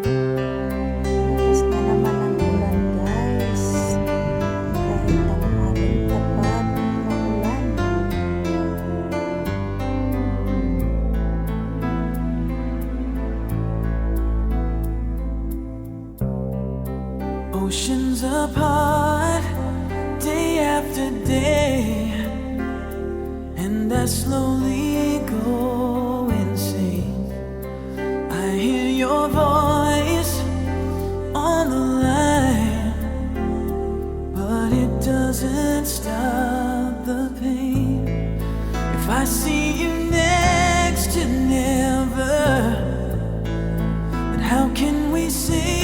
Bukas na naman ang ulan guys, kahit tanghaling tapat maulan. Oceans apart, day after day, and I slowly go insane. I hear your voice on the line, but it doesn't stop the pain. If I see you next to never, then how can we say